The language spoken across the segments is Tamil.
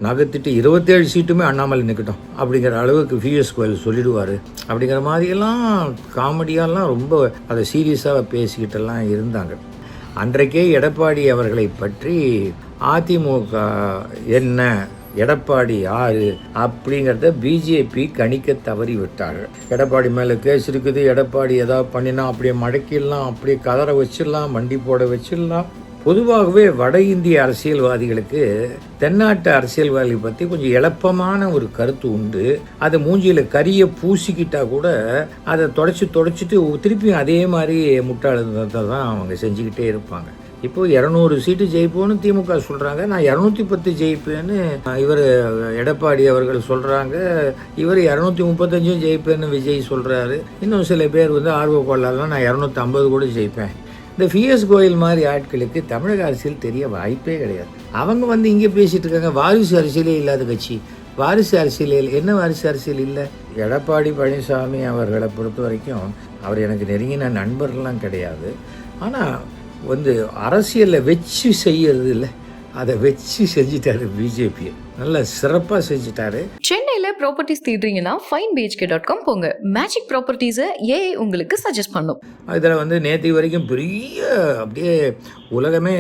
நகர்த்திட்டு 27 சீட்டுமே அண்ணாமலை நிற்கட்டும் அப்படிங்கிற அளவுக்கு பிஎஸ் கோயல் சொல்லிடுவார் அப்படிங்கிற மாதிரியெல்லாம் காமெடியாலாம் ரொம்ப அதை சீரியஸாக பேசிக்கிட்டெல்லாம் இருந்தாங்க. அன்றைக்கே எடப்பாடி அவர்களை பற்றி அதிமுக என்ன, எடப்பாடி யாரு அப்படிங்கிறத பிஜேபி கணிக்க தவறி விட்டார்கள். எடப்பாடி மேலே கேஸ் இருக்குது, எடப்பாடி ஏதாவது பண்ணினா அப்படியே மடக்கிடலாம், அப்படியே கதற வச்சிடலாம், மண்டி போட வச்சிடலாம். பொதுவாகவே வட இந்திய அரசியல்வாதிகளுக்கு தென்னாட்டு அரசியல்வாதிகளை பற்றி கொஞ்சம் எளப்பமான ஒரு கருத்து உண்டு. அதை மூஞ்சியில் கரியை பூசிக்கிட்டா கூட அதை தொடச்சிட்டு திருப்பியும் அதே மாதிரி முட்டாளத்தை தான் அவங்க செஞ்சுக்கிட்டே இருப்பாங்க. இப்போ 200 சீட்டு ஜெயிப்போன்னு திமுக சொல்கிறாங்க, நான் 210 ஜெயிப்பேன்னு இவர் எடப்பாடி அவர்கள் சொல்கிறாங்க, இவர் 235 ஜெயிப்பேன்னு விஜய் சொல்கிறாரு. இன்னும் சில பேர் ஆர்வ கொள்ளாதான் நான் 250 கூட ஜெயிப்பேன். இந்த பிஎஸ் கோயல் மாதிரி ஆட்களுக்கு தமிழக அரசியல் தெரிய வாய்ப்பே கிடையாது. அவங்க இங்கே பேசிகிட்டு இருக்காங்க, வாரிசு அரசியலே இல்லாத கட்சி. வாரிசு அரசியல் என்ன? வாரிசு அரசியல் இல்லை. எடப்பாடி பழனிசாமி அவர்களை பொறுத்த வரைக்கும் அவர் எனக்கு நெருங்கின நண்பர்கள்லாம் கிடையாது. ஆனால் அரசியலில் வச்சு செய்யறது இல்லை, அதை வச்சு செஞ்சிட்டாரு. பிஜேபி நல்லா சிறப்பாக செஞ்சுட்டாரு. சென்னையில் ப்ராப்பர்ட்டிஸ் தேடுறீங்கன்னா finebhk.com போங்க. மேஜிக் ப்ராப்பர்ட்டிஸை ஏஐ உங்களுக்கு சஜஸ்ட் பண்ணும். இதில் நேற்று வரைக்கும் பெரிய அப்படியே உலகமே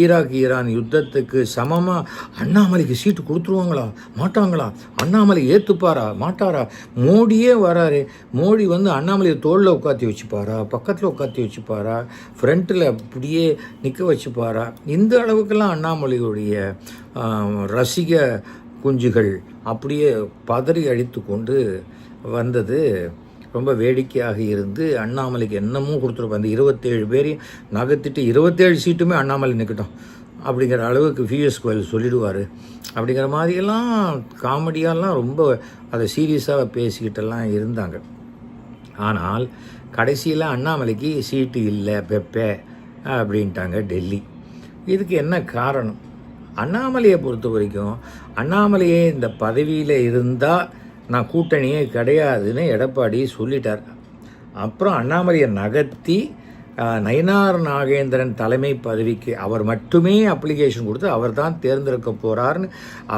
ஈரான் யுத்தத்துக்கு சமமாக அண்ணாமலைக்கு சீட்டு கொடுத்துருவாங்களா மாட்டாங்களா, அண்ணாமலை ஏற்றுப்பாரா மாட்டாரா, மோடியே வராரு, மோடி அண்ணாமலையை தோளில் உட்காத்தி வச்சுப்பாரா, பக்கத்தில் உட்காத்தி வச்சுப்பாரா, ஃப்ரண்ட்டில் அப்படியே நிற்க வச்சுப்பாரா, இந்த அளவுக்கெல்லாம் அண்ணாமலையுடைய ரசிக குஞ்சுகள் அப்படியே பதறி அடித்து கொண்டு வந்தது ரொம்ப வேடிக்கையாக இருந்து அண்ணாமலைக்கு என்னமோ கொடுத்துருப்பாங்க. அந்த 27 பேரையும் நகர்த்திட்டு 27 சீட்டுமே அண்ணாமலை நிற்கட்டும் அப்படிங்கிற அளவுக்கு பிஎஸ் கோயல் சொல்லிடுவார் அப்படிங்கிற மாதிரியெல்லாம் காமெடியாலாம் ரொம்ப அதை சீரியஸாக பேசிக்கிட்டெல்லாம் இருந்தாங்க. ஆனால் கடைசியில் அண்ணாமலைக்கு சீட்டு இல்லை பெப்பே அப்படின்ட்டாங்க டெல்லி. இதுக்கு என்ன காரணம்? அண்ணாமலையை பொறுத்த வரைக்கும் அண்ணாமலையே இந்த பதவியில் இருந்தால் நான் கூட்டணியே கிடையாதுன்னு எடப்பாடி சொல்லிட்டார். அப்புறம் அண்ணாமலையை நகர்த்தி நயினார் நாகேந்திரன் தலைமை பதவிக்கு அவர் மட்டுமே அப்ளிகேஷன் கொடுத்து அவர் தான் தேர்ந்தெடுக்க போகிறார்னு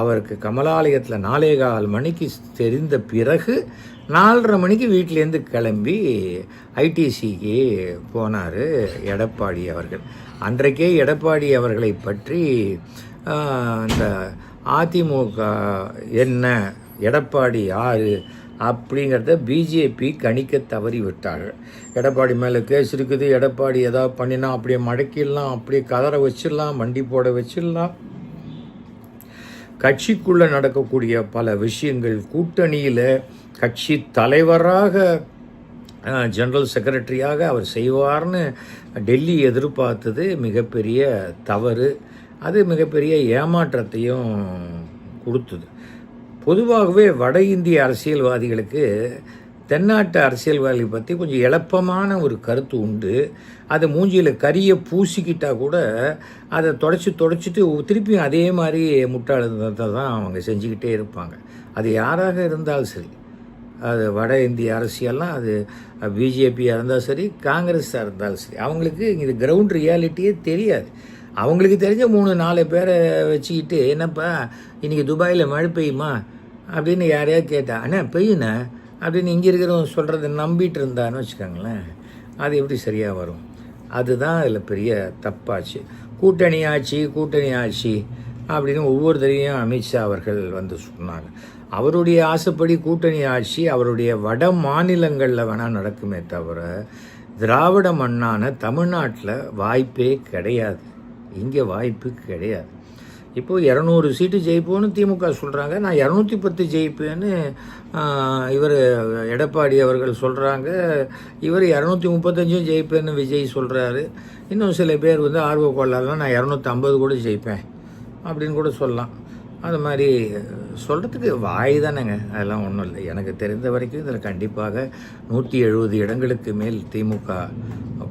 அவருக்கு கமலாலயத்தில் 4:15 மணிக்கு தெரிந்த பிறகு 4:30 மணிக்கு வீட்டிலேருந்து கிளம்பி ஐடிசிக்கு போனார் எடப்பாடி அவர்கள். அன்றைக்கே எடப்பாடி அவர்களை பற்றி இந்த அதிமுக என்ன, எடப்பாடி யாரு அப்படிங்கிறத பிஜேபி கணிக்க தவறி விட்டார்கள். எடப்பாடி மேலே கேஸ் இருக்குது, எடப்பாடி ஏதாவது பண்ணினா அப்படியே மடக்கிடலாம், அப்படியே கதற வச்சிடலாம், மண்டி போட வச்சிடலாம். கட்சிக்குள்ளே நடக்கக்கூடிய பல விஷயங்கள், கூட்டணியில் கட்சி தலைவராக ஜெனரல் செக்ரட்டரியாக அவர் செய்வார்னு டெல்லி எதிர்பார்த்தது மிகப்பெரிய தவறு. அது மிகப்பெரிய ஏமாற்றத்தையும் கொடுத்தது. பொதுவாகவே வட இந்திய அரசியல்வாதிகளுக்கு தென்னாட்டு அரசியல்வாதிகளை பற்றி கொஞ்சம் எளப்பமான ஒரு கருத்து உண்டு. அது மூஞ்சியில் கரியை பூசிக்கிட்டா கூட அதை தொடச்சிட்டு திருப்பியும் அதே மாதிரி முட்டாளத்தை தான் அவங்க செஞ்சுக்கிட்டே இருப்பாங்க. அது யாராக இருந்தாலும் சரி, அது வட இந்திய அரசியல்லாம் அது பிஜேபியாக இருந்தாலும் சரி, காங்கிரஸாக இருந்தாலும் சரி, அவங்களுக்கு இது கிரவுண்ட் ரியாலிட்டியே தெரியாது. அவங்களுக்கு தெரிஞ்ச 3-4 பேரை வச்சுக்கிட்டு என்னப்பா இன்றைக்கி துபாயில் மழை பெய்யுமா அப்படின்னு யாரையாவது கேட்டா, அண்ணா பெய்யுண்ணா அப்படின்னு இங்கே இருக்கிறவங்க சொல்கிறத நம்பிட்டு இருந்தான்னு வச்சுக்கோங்களேன், அது எப்படி சரியாக வரும்? அதுதான் அதில் பெரிய தப்பாச்சு. கூட்டணி ஆட்சி அப்படின்னு ஒவ்வொரு தடவையும் அமித்ஷா அவர்கள் சொன்னாங்க. அவருடைய ஆசைப்படி கூட்டணி ஆட்சி அவருடைய வட மாநிலங்களில் வேணால் நடக்குமே தவிர திராவிட மண்ணான தமிழ்நாட்டில் வாய்ப்பே கிடையாது. இங்கே வாய்ப்பு கிடையாது. இப்போது 200 சீட்டு ஜெயிப்போன்னு திமுக சொல்கிறாங்க, நான் 210 ஜெயிப்பேன்னு இவர் எடப்பாடி அவர்கள் சொல்கிறாங்க, இவர் 235 ஜெயிப்பேன்னு விஜய் சொல்கிறாரு. இன்னும் சில பேர் ஆர்வ கொள்ளாதான் நான் 250 கூட ஜெயிப்பேன் அப்படின்னு கூட சொல்லலாம். அது மாதிரி சொல்கிறதுக்கு வாய் தானேங்க, அதெல்லாம் ஒன்றும் இல்லை. எனக்கு தெரிந்த வரைக்கும் இதில் கண்டிப்பாக 170 இடங்களுக்கு மேல் திமுக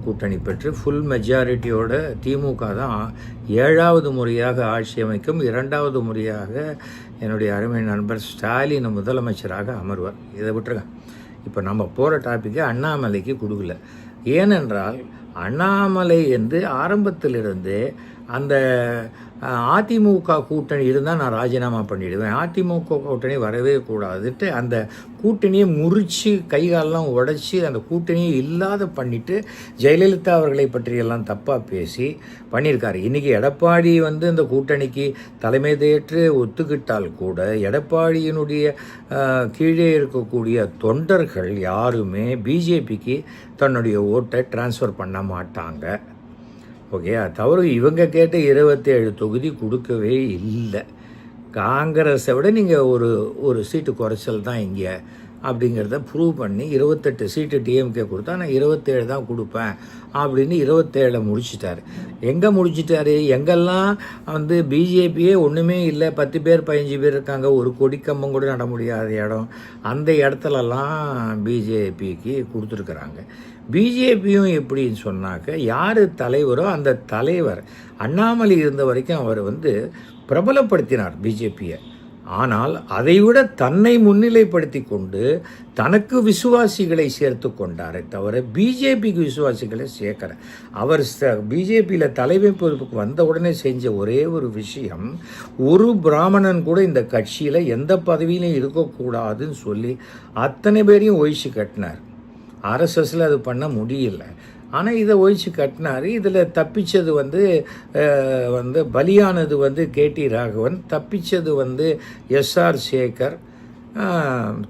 கூட்டணி பெற்று ஃபுல் மெஜாரிட்டியோட திமுக தான் 7வது முறையாக ஆட்சி அமைக்கும். 2வது முறையாக என்னுடைய அருமை நண்பர் ஸ்டாலின் முதலமைச்சராக அமர்வார். இதை விட்டுருங்க. இப்போ நம்ம போகிற டாப்பிக்கை அண்ணாமலைக்கு கொடுக்கல. ஏனென்றால் அண்ணாமலை என்று ஆரம்பத்திலிருந்து அந்த அதிமுக கூட்டணி இருந்தால் நான் ராஜினாமா பண்ணிவிடுவேன், அதிமுக கூட்டணி வரவே கூடாதுட்டு அந்த கூட்டணியை முறித்து கைகாலெலாம் உடைச்சி அந்த கூட்டணியை இல்லாத பண்ணிவிட்டு ஜெயலலிதா அவர்களை பற்றியெல்லாம் தப்பாக பேசி பண்ணியிருக்காரு. இன்றைக்கி எடப்பாடி வந்து இந்த கூட்டணிக்கு தலைமை தேற்று ஒத்துக்கிட்டால் கூட எடப்பாடியினுடைய கீழே இருக்கக்கூடிய தொண்டர்கள் யாருமே பிஜேபிக்கு தன்னுடைய ஓட்டை டிரான்ஸ்ஃபர் பண்ண மாட்டாங்க. ஓகே, தவிர இவங்க கேட்ட 27 தொகுதி கொடுக்கவே இல்லை. காங்கிரஸை விட நீங்கள் ஒரு சீட்டு குறைச்சல் தான் இங்கே அப்படிங்கிறத ப்ரூவ் பண்ணி 28 சீட்டு டிஎம்கே கொடுத்தா நான் 27 தான் கொடுப்பேன் அப்படின்னு 27 முடிச்சிட்டாரு. எங்கே முடிச்சிட்டாரு? எங்கெல்லாம் வந்து பிஜேபியே ஒன்றுமே இல்லை, 10 பேர் 15 பேர் இருக்காங்க, ஒரு கொடிக்கம்பம் கூட நட முடியாத இடம், அந்த இடத்துலலாம் பிஜேபிக்கு கொடுத்துருக்குறாங்க. பிஜேபியும் எப்படின்னு சொன்னாக்க யார் தலைவரோ அந்த தலைவர் அண்ணாமலை இருந்த வரைக்கும் அவர் வந்து பிரபலப்படுத்தினார் பிஜேபியை. ஆனால் அதைவிட தன்னை முன்னிலைப்படுத்தி கொண்டு தனக்கு விசுவாசிகளை சேர்த்து கொண்டாரே தவிர பிஜேபிக்கு விசுவாசிகளை சேர்க்கிற அவர் பிஜேபியில் தலைமை பொறுப்புக்கு வந்த உடனே செஞ்ச ஒரே ஒரு விஷயம், ஒரு பிராமணன் கூட இந்த கட்சியில் எந்த பதவியிலும் இருக்கக்கூடாதுன்னு சொல்லி அத்தனை பேரையும் ஒழிச்சு கட்டினார். ஆர்எஸ்எஸில் அது பண்ண முடியல, ஆனால் இதை ஒழிச்சு கட்டினார். இதில் தப்பிச்சது வந்து பலியானது வந்து கேடி ராகவன், தப்பிச்சது வந்து எஸ்ஆர் சேகர்,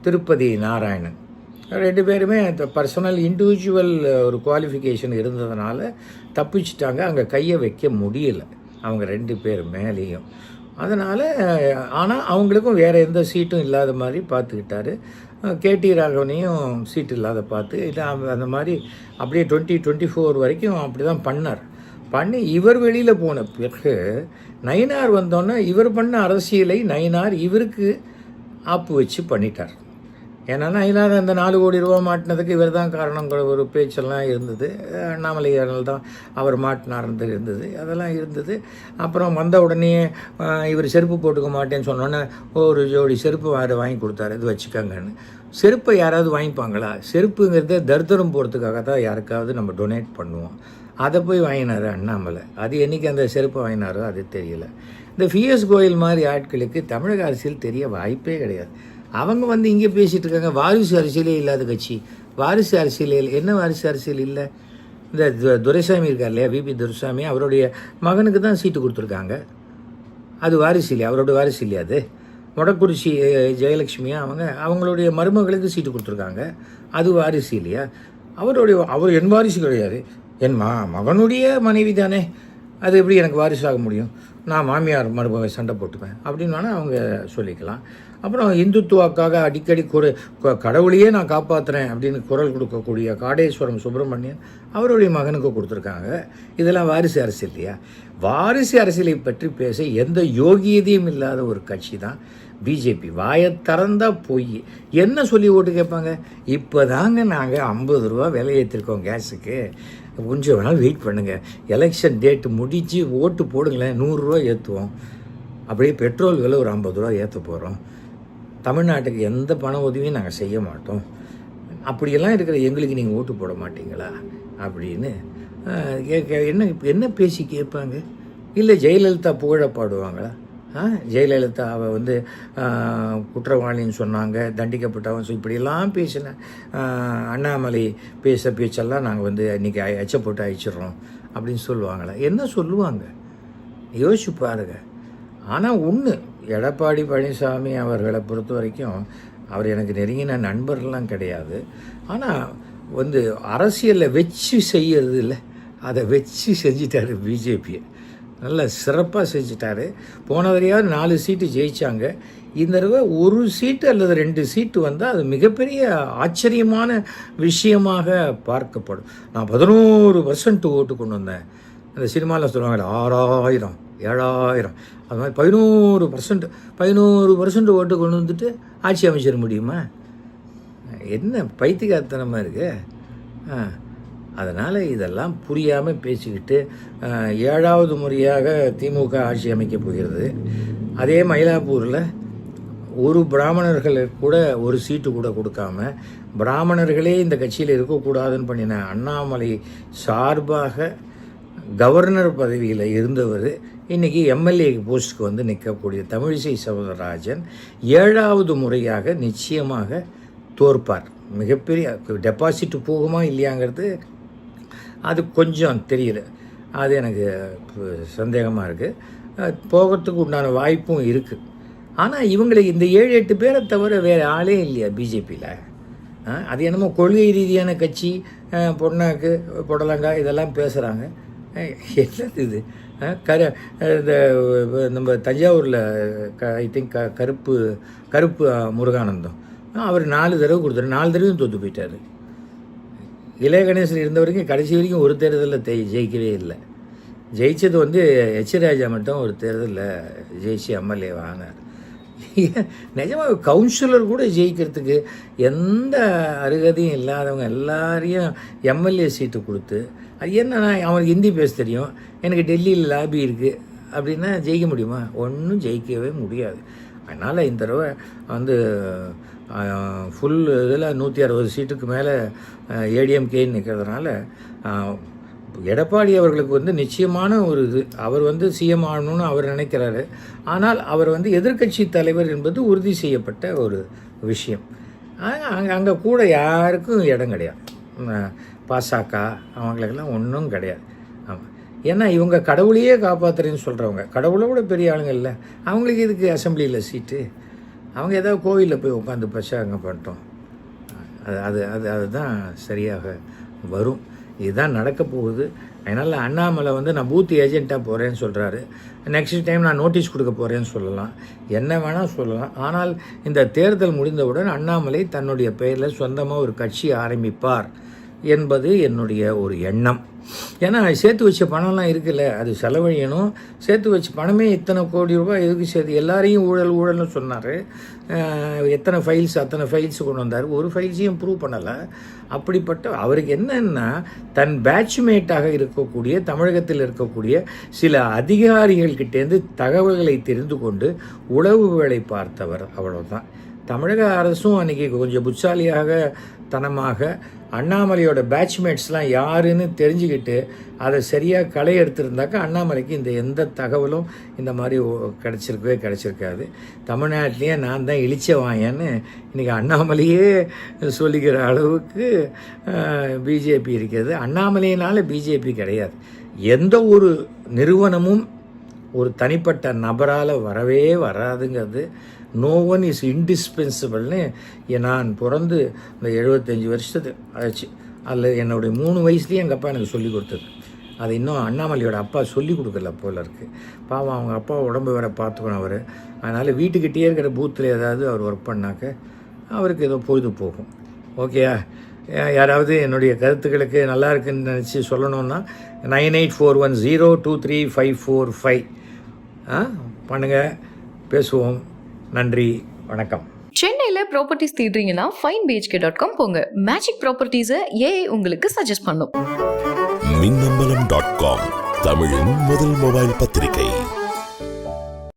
திருப்பதி நாராயணன். 2 பேருமே பர்சனல் இண்டிவிஜுவல் ஒரு குவாலிஃபிகேஷன் இருந்ததுனால தப்பிச்சிட்டாங்க. அங்கே கையை வைக்க முடியல அவங்க 2 பேர் மேலேயும். அதனால் ஆனால் அவங்களுக்கும் வேறு எந்த சீட்டும் இல்லாத மாதிரி பார்த்துக்கிட்டாரு. கேடி ராகவனையும் சீட்டு இல்லாத பார்த்து இல்லை அந்த மாதிரி அப்படியே 2024 வரைக்கும் அப்படி தான் பண்ணி இவர் வெளியில் போன பிறகு நயினார் வந்தோன்னே இவர் பண்ண அரசியலை நயினார் இவருக்கு ஆப்பு வச்சு பண்ணிட்டார். ஏன்னா நயினார் அந்த 4 கோடி ரூபா மாட்டினதுக்கு இவர் தான் காரணங்கிற ஒரு பேச்செல்லாம் இருந்தது. அண்ணாமலையானால் தான் அவர் மாட்டினார்ன்றது இருந்தது, அதெல்லாம் இருந்தது. அப்புறம் வந்த உடனே இவர் செருப்பு போட்டுக்க மாட்டேன்னு சொன்னோன்னே ஒரு ஜோடி செருப்பு வாங்கி கொடுத்தாரு, இது வச்சுக்கோங்கன்னு. செருப்பை யாராவது வாங்கிப்பாங்களா? செருப்புங்கிறத தரித்திரம் போகிறதுக்காக தான் யாருக்காவது நம்ம டொனேட் பண்ணுவோம். அதை போய் வாங்கினார் அண்ணாமலை. அது என்றைக்கு அந்த செருப்பை வாங்கினாரோ அது தெரியல. இந்த பிஎஸ் கோயல் மாதிரி ஆட்களுக்கு தமிழக அரசியல் தெரிய வாய்ப்பே கிடையாது. அவங்க வந்து இங்கே பேசிகிட்டு இருக்காங்க வாரிசு அரசியலே இல்லாத கட்சி. வாரிசு அரசியல் என்ன வாரிசு அரசியல் இல்லை? இந்த துரைசாமி இருக்கார் இல்லையா, விபி துரைசாமி, அவருடைய மகனுக்கு தான் சீட்டு கொடுத்துருக்காங்க. அது வாரிசு இல்லையா? அவருடைய வாரிசு இல்லையா? அது மொடக்குறிச்சி ஜெயலட்சுமியா அவங்களுடைய மருமகளுக்கு சீட்டு கொடுத்துருக்காங்க. அது வாரிசு இல்லையா? அவர் என் வாரிசு கிடையாது, என் மகனுடைய மனைவி தானே, அது எப்படி எனக்கு வாரிசாக முடியும்? நான் மாமியார் மருமக சண்டை போட்டுப்பேன் அப்படின்னு வேணால் அவங்க சொல்லிக்கலாம். அப்புறம் இந்துத்துவாக்காக அடிக்கடி கடவுளையே நான் காப்பாற்றுறேன் அப்படின்னு குரல் கொடுக்கக்கூடிய காடேஸ்வரம் சுப்பிரமணியன் அவருடைய மகனுக்கு கொடுத்துருக்காங்க. இதெல்லாம் வாரிசு அரசியல் இல்லையா? வாரிசு அரசியலை பற்றி பேச எந்த யோகியதையும் இல்லாத ஒரு கட்சி தான் பிஜேபி. வாயை திறந்தா போய் என்ன சொல்லி ஓட்டு கேட்பாங்க? இப்போ தாங்க நாங்கள் 50 ரூபா விலை ஏற்றிருக்கோம் கேஸுக்கு, கொஞ்சம் வேணாலும் வெயிட் பண்ணுங்கள், எலெக்ஷன் டேட்டு முடித்து ஓட்டு போடுங்களேன், 100 ரூபா ஏற்றுவோம், அப்படியே பெட்ரோல் விலை ஒரு 50 ரூபா ஏற்ற போகிறோம், தமிழ்நாட்டுக்கு எந்த பண உதவியும் நாங்கள் செய்ய மாட்டோம், அப்படியெல்லாம் இருக்கிற எங்களுக்கு நீங்கள் ஓட்டு போட மாட்டீங்களா அப்படின்னு என்ன பேசி கேட்பாங்க? இல்லை ஜெயலலிதா புகழ பாடுவாங்களா? ஜெயலலிதா அவள் குற்றவாளின்னு சொன்னாங்க, தண்டிக்கப்பட்டவன், ஸோ இப்படியெல்லாம் பேசின அண்ணாமலை பேச்செல்லாம் நாங்கள் இன்றைக்கி அச்சை போட்டு அழிச்சிடுறோம் அப்படின்னு சொல்லுவாங்களா? என்ன சொல்லுவாங்க? யோசிச்சு பாருங்க. ஆனால் ஒன்று, எடப்பாடி பழனிசாமி அவர்களை பொறுத்த வரைக்கும் அவர் எனக்கு நெருங்கின நண்பர்கள்லாம் கிடையாது. ஆனால் அரசியலில் வச்சு செய்யறது இல்லை, அதை வச்சு செஞ்சிட்டார் பிஜேபியை. நல்லா சிறப்பாக செஞ்சிட்டாரு. போன தடவையாவது 4 சீட்டு ஜெயித்தாங்க. இந்த தடவை 1 சீட்டு அல்லது 2 சீட்டு வந்தால் அது மிகப்பெரிய ஆச்சரியமான விஷயமாக பார்க்கப்படும். நான் 11% ஓட்டு கொண்டு வந்தேன். அந்த சினிமாவில் சொல்லுவாங்க 6000 7000, அது மாதிரி 11% ஓட்டு கொண்டு வந்துட்டு ஆட்சி அமைச்சிட முடியுமா? என்ன பைத்தியக்காரத்தனமாக இருக்கு. அதனால் இதெல்லாம் புரியாமல் பேசிக்கிட்டு 7வது முறையாக திமுக ஆட்சி அமைக்கப் போகிறது. அதே மயிலாப்பூரில் ஒரு பிராமணர்களுக்கு கூட 1 சீட்டு கூட கொடுக்காம பிராமணர்களே இந்த கட்சியில் இருக்கக்கூடாதுன்னு பண்ணின அண்ணாமலை சார்பாக கவர்னர் பதவியில் இருந்தவர் இன்றைக்கி எம்எல்ஏ போஸ்ட்டுக்கு வந்து நிற்கக்கூடிய தமிழிசை சவுந்தரராஜன் 7வது முறையாக நிச்சயமாக தோற்பார். மிகப்பெரிய டெபாசிட் போகுமா இல்லையாங்கிறது அது கொஞ்சம் தெரியல, அது எனக்கு சந்தேகமாக இருக்குது. போகிறதுக்கு உண்டான வாய்ப்பும் இருக்குது. ஆனால் இவங்களுக்கு இந்த 7-8 பேரை தவிர வேறு ஆளே இல்லையா பிஜேபியில்? அது என்னமோ கொள்கை ரீதியான கட்சி, பொண்ணாக்கு புடலங்காய் இதெல்லாம் பேசுகிறாங்க. என்னது இது? இந்த நம்ம தஞ்சாவூரில் ஐ திங்க் கருப்பு முருகானந்தம் அவர் 4 தடவை கொடுத்தாரு, 4 தடவையும் தோற்று போயிட்டார். இளைய கணேசன் இருந்த வரைக்கும் கடைசி வரைக்கும் ஒரு தேர்தலில் ஜெயிக்கவே இல்லை. ஜெயித்தது வந்து எச் ராஜா மட்டும் ஒரு தேர்தலில் ஜெயிச்சு எம்எல்ஏ ஆனார். நிஜமாக கவுன்சிலர் கூட ஜெயிக்கிறதுக்கு எந்த அருகதையும் இல்லாதவங்க எல்லாரையும் எம்எல்ஏ சீட்டு கொடுத்து, அது என்னன்னா அவனுக்கு ஹிந்தி பேச தெரியும், எனக்கு டெல்லியில் லாபி இருக்குது அப்படின்னா ஜெயிக்க முடியுமா? ஒன்றும் ஜெயிக்கவே முடியாது. அதனால் இந்த தடவை வந்து ஃபுல் இதில் 160 சீட்டுக்கு மேலே ஏடிஎம்கேன்னு நிற்கிறதுனால எடப்பாடி அவர்களுக்கு வந்து நிச்சயமான ஒரு இது, அவர் வந்து சிஎம் ஆகணும்னு அவர் நினைக்கிறாரு. ஆனால் அவர் வந்து எதிர்க்கட்சி தலைவர் என்பது உறுதி செய்யப்பட்ட ஒரு விஷயம். அங்கே கூட யாருக்கும் இடம் கிடையாது. பாசக அவங்களுக்கெல்லாம் ஒன்றும் கிடையாது. ஆமாம், ஏன்னா இவங்க கடவுளையே காப்பாற்றுறேன்னு சொல்கிறவங்க, கடவுளை விட பெரிய ஆளுங்க இல்லை. அவங்களுக்கு இதுக்கு அசம்பிளியில் சீட்டு, அவங்க ஏதாவது கோவிலில் போய் உட்காந்து பிரச்சாரங்க பண்ணிட்டோம். அதுதான் சரியாக வரும். இதுதான் நடக்க போகுது. அதனால் அண்ணாமலை வந்து நான் பூத் ஏஜெண்ட்டாக போகிறேன்னு சொல்கிறாரு. நெக்ஸ்ட் டைம் நான் நோட்டீஸ் கொடுக்க போகிறேன்னு சொல்லலாம், என்ன வேணால் சொல்லலாம். ஆனால் இந்த தேர்தல் முடிந்தவுடன் அண்ணாமலை தன்னுடைய பெயரில் சொந்தமாக ஒரு கட்சி ஆரம்பிப்பார் என்பது என்னுடைய ஒரு எண்ணம். ஏன்னா சேர்த்து வச்ச பணம்லாம் இருக்குல்ல, அது செலவழியணும். சேர்த்து வச்ச பணமே இத்தனை கோடி ரூபாய் எதுக்கு சேர்த்து? எல்லாரையும் ஊழல்னு சொன்னார். எத்தனை ஃபைல்ஸ், அத்தனை ஃபைல்ஸ் கொண்டு வந்தார், ஒரு ஃபைல்ஸையும் ப்ரூவ் பண்ணலை. அப்படிப்பட்ட அவருக்கு என்னன்னா, தன் பேட்ச்மேட்டாக இருக்கக்கூடிய தமிழகத்தில் இருக்கக்கூடிய சில அதிகாரிகள்கிட்டேருந்து தகவல்களை தெரிந்து கொண்டு உளவு வேலை பார்த்தவர், அவ்வளோதான். தமிழக அரசும் அன்றைக்கி கொஞ்சம் புட்சாலியாக தனமாக அண்ணாமலையோட பேட்ச்மேட்ஸ்லாம் யாருன்னு தெரிஞ்சுக்கிட்டு அதை சரியாக களை எடுத்திருந்தாக்கா அண்ணாமலைக்கு இந்த எந்த தகவலும் இந்த மாதிரி கிடச்சிருக்காது. தமிழ்நாட்டிலேயே நான் தான் இழிச்சவாயன்னு இன்றைக்கி அண்ணாமலையே சொல்லிக்கிற அளவுக்கு பிஜேபி இருக்கிறது. அண்ணாமலையினால் பிஜேபி கிடையாது. எந்த ஒரு நிறுவனமும் ஒரு தனிப்பட்ட நபரால் வரவே வராதுங்கிறது. நோ ஒன் இஸ் இன்டிஸ்பென்சிபிள்னு நான் பிறந்து இந்த 75 வருஷத்துக்கு ஆச்சு. அதில் என்னுடைய 3 வயசுலேயே எங்கள் அப்பா எனக்கு சொல்லிக் கொடுத்தது. அது இன்னும் அண்ணாமலையோட அப்பா சொல்லிக் கொடுக்கல போல இருக்குது. பாவம், அவங்க அப்பா உடம்பு வேற பார்த்துக்கணும் அவர். அதனால் வீட்டுக்கிட்டே இருக்கிற பூத்தில் ஏதாவது அவர் ஒர்க் பண்ணாக்க அவருக்கு ஏதோ பொழுது போகும். ஓகேயா? யாராவது என்னுடைய கருத்துக்களுக்கு நல்லா இருக்குன்னு நினச்சி சொல்லணுன்னா 9841023545 பண்ணுங்கள், பேசுவோம். நன்றி, வணக்கம். சென்னையில் ப்ராப்பர்ட்டிஸ் தேடுறீங்கன்னா finebhk.com போங்க. மேஜிக் ப்ராப்பர்ட்டிஸை ஏஐ உங்களுக்கு சஜஸ்ட் பண்ணும். மின்னம்பலம்.com தமிழின் முதல் மொபைல் பத்திரிகை.